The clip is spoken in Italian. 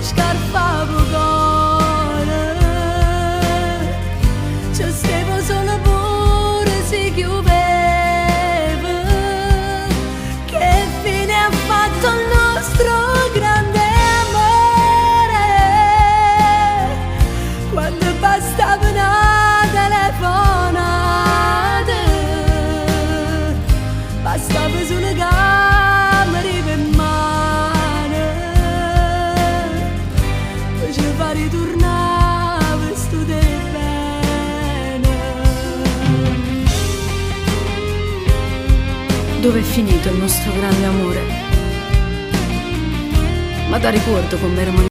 scarpavo cuore, ci stavo solo pure si chiudeva. Che fine ha fatto il nostro grande amore, quando bastava una telefonata, bastava solo che mi arriva in mano, poi ci fa ritornare sto te bene. Dove è finito il nostro grande amore? Ma da ricordo come eravamo